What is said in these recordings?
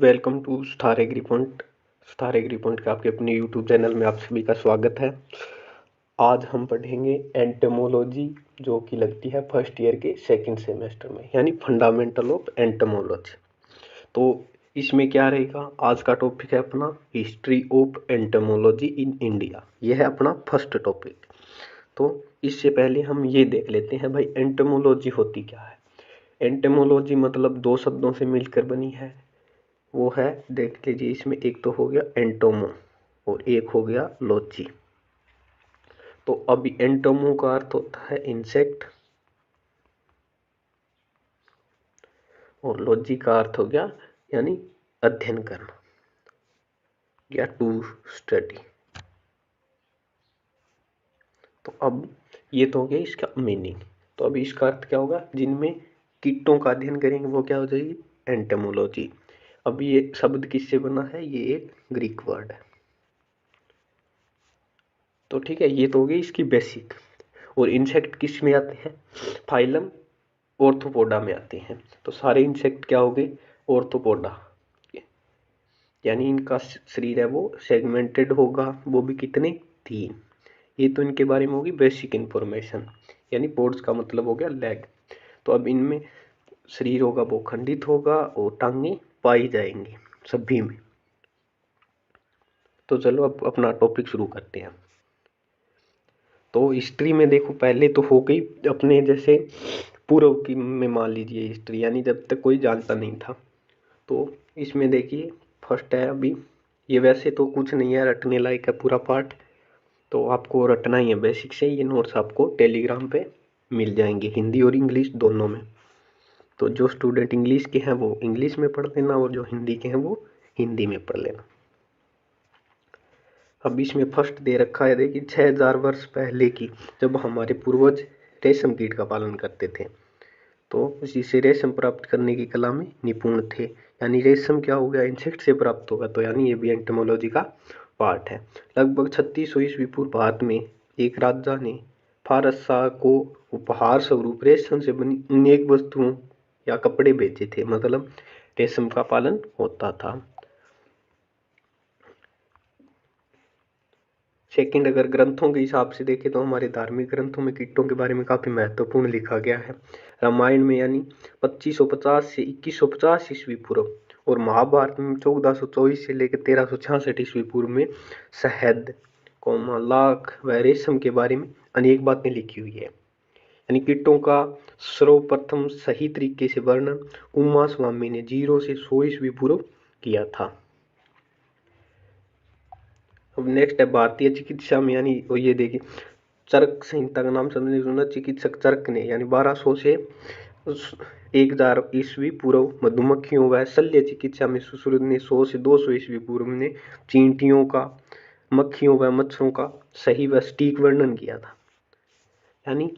Welcome to star agri point. Star agri point के आपके अपने यूट्यूब चैनल में आप सभी का स्वागत है। आज हम पढ़ेंगे एंटोमोलॉजी, जो कि लगती है फर्स्ट ईयर के सेकंड सेमेस्टर में, यानी फंडामेंटल ऑफ एंटोमोलॉजी। तो इसमें क्या रहेगा, आज का टॉपिक है अपना history of entomology in India. यह है अपना फर्स्ट टॉपिक। तो इससे पहले हम ये देख लेते हैं भाई, एंटोमोलॉजी होती क्या है। एंटोमोलॉजी मतलब दो शब्दों से मिलकर बनी है। वो है, देख लीजिए, इसमें एक तो हो गया एंटोमो और एक हो गया लॉजी। तो अभी एंटोमो का अर्थ होता है इंसेक्ट और लॉजी का अर्थ हो गया यानी अध्ययन करना या टू स्टडी। तो अब ये तो हो गया इसका मीनिंग। तो अभी इसका अर्थ क्या होगा, जिनमें कीटों का अध्ययन करेंगे वो क्या हो जाएगी, एंटोमोलॉजी। अब ये शब्द किससे बना है, ये एक ग्रीक वर्ड है। तो ठीक है, ये तो हो गई इसकी बेसिक। और इंसेक्ट किस में आते हैं, फाइलम ऑर्थोपोडा में आते हैं। तो सारे इंसेक्ट क्या हो गए, ऑर्थोपोडा, यानी इनका शरीर है वो सेगमेंटेड होगा, वो भी कितने, 3। ये तो इनके बारे में होगी बेसिक इंफॉर्मेशन, यानी पोड्स का मतलब हो गया लेग। तो अब इनमें शरीर होगा वो खंडित होगा और टांगे पाई जाएंगी सभी में। तो चलो अब अपना टॉपिक शुरू करते हैं। तो हिस्ट्री में देखो, पहले तो हो गई अपने जैसे पूर्व की में मान लीजिए हिस्ट्री, यानी जब तक कोई जानता नहीं था। तो इसमें देखिए फर्स्ट है अभी, ये वैसे तो कुछ नहीं है, रटने लायक है पूरा पार्ट। तो आपको रटना ही है बेसिक से। ये नोट्स आपको टेलीग्राम पे मिल जाएंगे, हिंदी और इंग्लिश दोनों में। तो जो स्टूडेंट इंग्लिश के हैं वो इंग्लिश में पढ़ लेना, और जो हिंदी के हैं वो हिंदी में पढ़ लेना। अब इसमें फर्स्ट दे रखा है, देखिए 6000 वर्ष पहले की, जब हमारे पूर्वज रेशम कीट का पालन करते थे, तो उसी से रेशम प्राप्त करने की कला में निपुण थे। यानी रेशम क्या हो गया, इंसेक्ट से प्राप्त होगा, तो यानी ये भी एंटोमोलॉजी का पार्ट है। लगभग 3600 ईस्वी पूर्व भारत में एक राजा ने फारस शाह को उपहार स्वरूप रेशम से बनी अनेक वस्तुओं या कपड़े बेचे थे। मतलब रेशम का पालन होता था। सेकंड, अगर ग्रंथों के हिसाब से देखें तो हमारे धार्मिक ग्रंथों में कीटों के बारे में काफ़ी महत्वपूर्ण लिखा गया है। रामायण में यानी 2550 से 2150 ईस्वी पूर्व, और महाभारत में 1424 से लेकर 1366 ईस्वी पूर्व में शहद, लाख व रेशम के बारे में अनेक बातें लिखी हुई है। यानी कीटों का सर्वप्रथम सही तरीके से वर्णन उमा स्वामी ने 0 से 100 ईस्वी पूर्व किया था। अब नेक्स्ट है भारतीय चिकित्सा में, यानी वो ये देखिए, चरक संहिता का नाम सबने सुना, चिकित्सक चरक ने यानी 1200 से 1000 ईस्वी पूर्व मधुमक्खियों व शल्य चिकित्सा में सुश्रुत ने 100 से 200 ईस्वी पूर्व में चींटियों का, मक्खियों व मच्छरों का सही व सटीक वर्णन किया था। यानी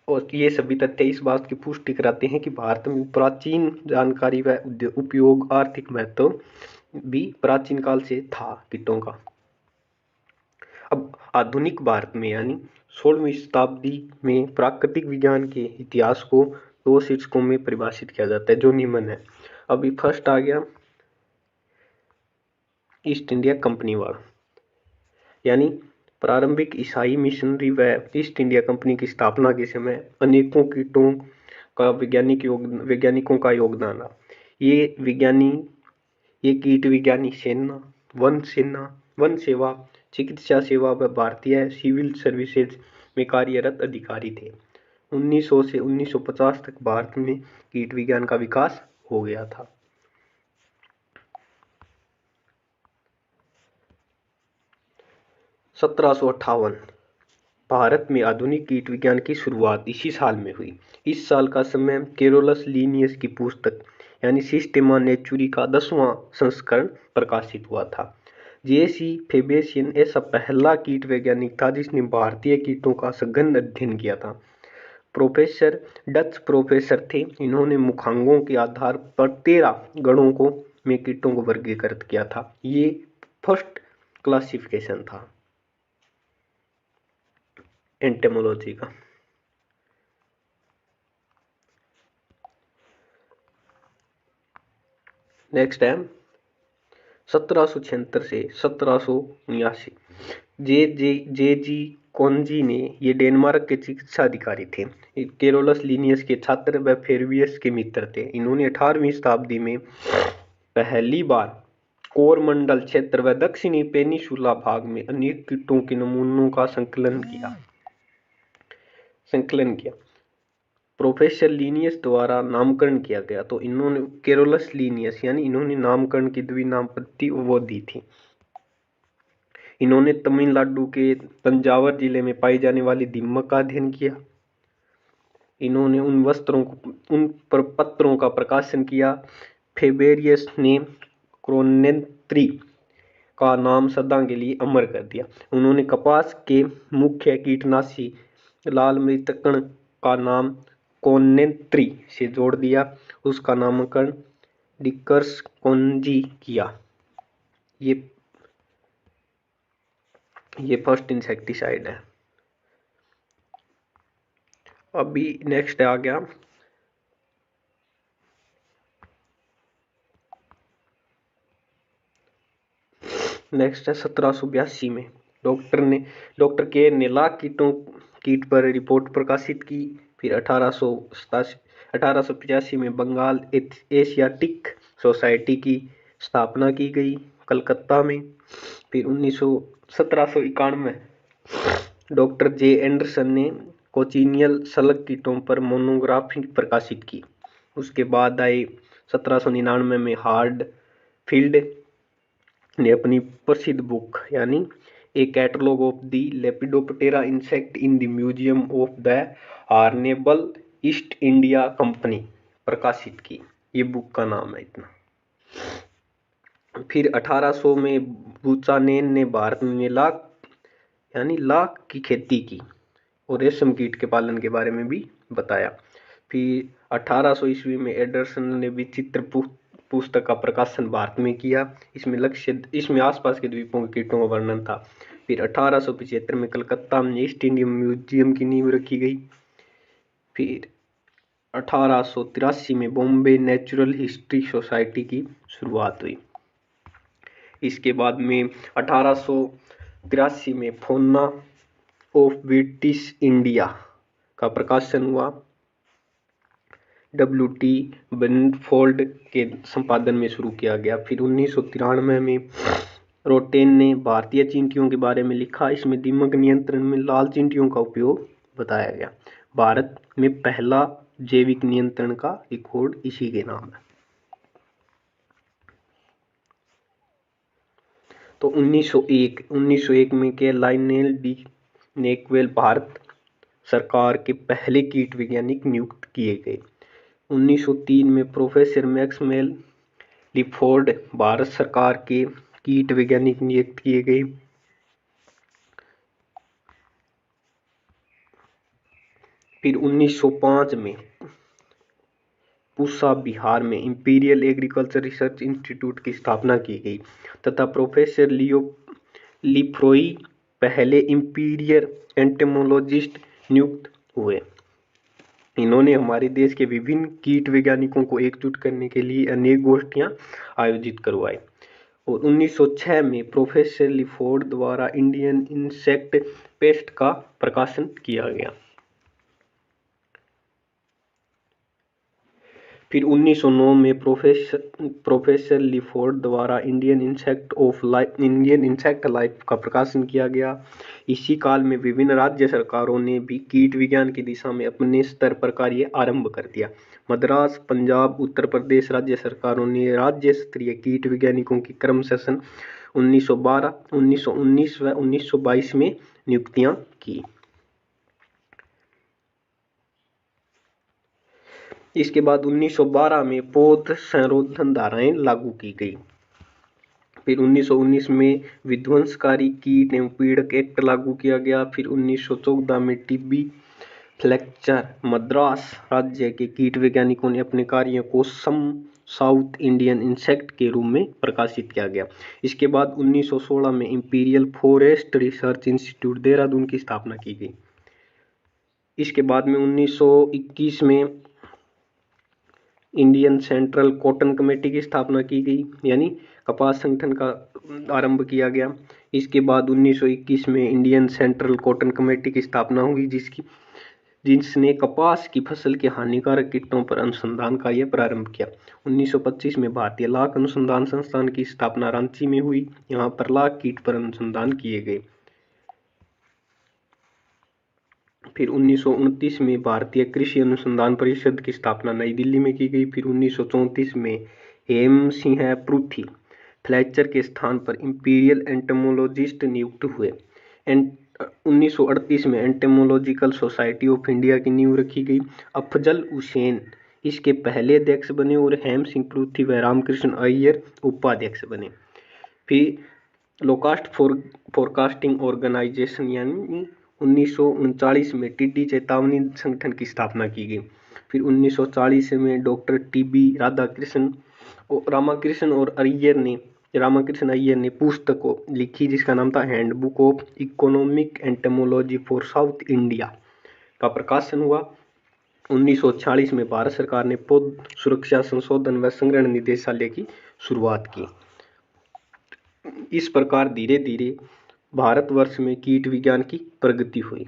और ये सभी तथ्य इस बात की पुष्टि कराते हैं कि भारत में प्राचीन जानकारी व उपयोग आर्थिक महत्व भी प्राचीन काल से था कीटों का। अब आधुनिक भारत में यानी 16वीं शताब्दी में प्राकृतिक विज्ञान के इतिहास को 2 शीर्षकों में परिभाषित किया जाता है, जो निम्न है। अभी फर्स्ट आ गया ईस्ट इंडिया कंपनी वार, यानी प्रारंभिक ईसाई मिशनरी व ईस्ट इंडिया कंपनी की स्थापना के समय अनेकों कीटों का वैज्ञानिकों का योगदान रहा। ये कीट विज्ञानी सेना, वन सेवा, चिकित्सा सेवा व भारतीय सिविल सर्विसेज में कार्यरत अधिकारी थे। 1900 से 1950 तक भारत में कीट विज्ञान का विकास हो गया था। ₹1758 भारत में आधुनिक कीट विज्ञान की शुरुआत इसी साल में हुई। इस साल का समय केरोलस लीनियस की पुस्तक यानी सिस्टेमा नेचुरी का 10वां संस्करण प्रकाशित हुआ था। जेसी फेबेशियन ऐसा पहला कीट वैज्ञानिक था जिसने भारतीय कीटों का सघन अध्ययन किया था। डच प्रोफेसर थे। इन्होंने मुखांगों के आधार पर 13 गणों को में कीटों को वर्गीकृत किया था। ये फर्स्ट क्लासिफिकेशन था एंटेमोलॉजी का। नेक्स्ट है 1776 से 1779। जे जी कोनजी ने ये डेनमार्क के चिकित्सा अधिकारी थे। केरोलस लीनियस के छात्र व फेरवियस के मित्र थे। इन्होंने 18वीं शताब्दी में पहली बार कोरमंडल क्षेत्र व दक्षिणी पेनिसुला भाग में अनेक कीटों के नमूनों का संकलन किया। प्रोफेसर लीनियस द्वारा नामकरण किया गया। तो इन्होंने केरोलस लीनियस यानी इन्होंने नामकरण की द्विनामपत्ति वो दी थी। इन्होंने तमिलनाडु के तंजावर जिले में पाई जाने वाली दीमक का अध्ययन किया। इन्होंने उन पत्रों का प्रकाशन किया। फेबेरियस ने क्रोनेत्री का नाम सदा के लिए अमर कर दिया। उन्होंने कपास के मुख्य कीटनाशी लाल मृतकण का नाम कोनेत्री से जोड़ दिया। उसका नामकरण डिकर्स कोनजी किया। ये फर्स्ट इंसेक्टिसाइड है। अभी नेक्स्ट आ गया नेक्स्ट है 1782 में डॉक्टर के ने लाख कीट पर रिपोर्ट प्रकाशित की। फिर 1885 में बंगाल एशियाटिक सोसाइटी की स्थापना की गई कलकत्ता में। फिर 1791 डॉक्टर जे एंडरसन ने कोचिनियल स्लग कीटों पर मोनोग्राफी प्रकाशित की। उसके बाद आए 1799 में हार्ड फील्ड ने अपनी प्रसिद्ध बुक यानी a catalogue of the lepidoptera insect in the museum of the honourable East India Company प्रकाशित की। ये बुक का नाम है इतना। फिर 1800 में बुचानेन ने भारत में लाख की खेती की और रेशम कीट के पालन के बारे में भी बताया। फिर 1800 ईस्वी में एंडरसन ने विचित्र पुस्तक का प्रकाशन भारत में किया। इसमें आसपास के द्वीपों के कीटों का वर्णन था। फिर 1875 में कलकत्ता में ईस्ट इंडिया म्यूजियम की नींव रखी गई। फिर 1883 में बॉम्बे नेचुरल हिस्ट्री सोसाइटी की शुरुआत हुई। इसके बाद में 1883 में फौना ऑफ ब्रिटिश इंडिया का प्रकाशन हुआ। WT बेनफोल्ड के संपादन में शुरू किया गया। फिर 1993 में रोटेन ने भारतीय चींटियों के बारे में लिखा। इसमें दीमक नियंत्रण में लाल चींटियों का उपयोग बताया गया। भारत में पहला जैविक नियंत्रण का रिकॉर्ड इसी के नाम है। तो 1901 में के लाइनेल डी नेकवेल भारत सरकार के पहले कीट वैज्ञानिक नियुक्त किए गए। 1903 में प्रोफेसर मैक्सवेल लिफोर्ड भारत सरकार के कीट वैज्ञानिक नियुक्त किए गए। फिर 1905 में पूसा बिहार में इंपीरियल एग्रीकल्चर रिसर्च इंस्टीट्यूट की स्थापना की गई तथा प्रोफेसर लिफ्रॉय पहले इंपीरियल एंटेमोलॉजिस्ट नियुक्त हुए। इन्होंने हमारे देश के विभिन्न कीट वैज्ञानिकों को एकजुट करने के लिए अनेक गोष्ठियां आयोजित करवाई। और 1906 में प्रोफेसर लिफोर्ड द्वारा इंडियन इंसेक्ट पेस्ट का प्रकाशन किया गया। फिर 1909 में प्रोफेसर लिफोर्ड द्वारा इंडियन इंसेक्ट लाइफ का प्रकाशन किया गया। इसी काल में विभिन्न राज्य सरकारों ने भी कीट विज्ञान की दिशा में अपने स्तर पर कार्य आरंभ कर दिया। मद्रास, पंजाब, उत्तर प्रदेश राज्य सरकारों ने राज्य स्तरीय कीट वैज्ञानिकों की क्रमशः सन 1912, 1919 व 1922 में नियुक्तियां की। इसके बाद 1912 में पौध संरोधन धाराएं लागू की गई। फिर 1919 में विध्वंसकारी कीट एवं पीड़क एक्ट लागू किया गया। फिर 1914 में टीबी फ्लेक्चर मद्रास राज्य के कीट वैज्ञानिकों ने अपने कार्यों को साउथ इंडियन इंसेक्ट के रूप में प्रकाशित किया गया। इसके बाद 1916 में imperial forest research institute Dehradun की स्थापना की गई। इसके बाद में 1921 में इंडियन सेंट्रल कॉटन कमेटी की स्थापना की गई, यानी कपास संगठन का आरंभ किया गया। इसके बाद 1921 में इंडियन सेंट्रल कॉटन कमेटी की स्थापना हुई, जिसने कपास की फसल के हानिकारक कीटों पर अनुसंधान कार्य प्रारंभ किया। 1925 में भारतीय लाख अनुसंधान संस्थान की स्थापना रांची में हुई। यहाँ पर लाख कीट पर अनुसंधान किए गए। फिर 1929 में भारतीय कृषि अनुसंधान परिषद की स्थापना नई दिल्ली में की गई। फिर 1934 में हेम सिंह पृथ्वी फ्लेचर के स्थान पर इंपीरियल एंटोमोलॉजिस्ट नियुक्त हुए। 1938 में एंटोमोलॉजिकल सोसाइटी ऑफ इंडिया की नींव रखी गई। अफजल हुसैन इसके पहले अध्यक्ष बने और हेम सिंह पृथ्वी व रामकृष्ण अय्यर उपाध्यक्ष बने। फिर लोकास्ट फोरकास्टिंग ऑर्गेनाइजेशन यानी 1939 में टिड्डी चेतावनी संगठन की स्थापना की गई। फिर 1940 में डॉक्टर टीबी रामाकृष्ण अय्यर ने पुस्तक लिखी जिसका नाम था handbook of economic entomology for south India का प्रकाशन हुआ। 1946 में भारत सरकार ने पौध सुरक्षा संशोधन व संग्रहण निदेशालय की शुरुआत की। इस प्रकार धीरे धीरे भारतवर्ष में कीट विज्ञान की प्रगति हुई।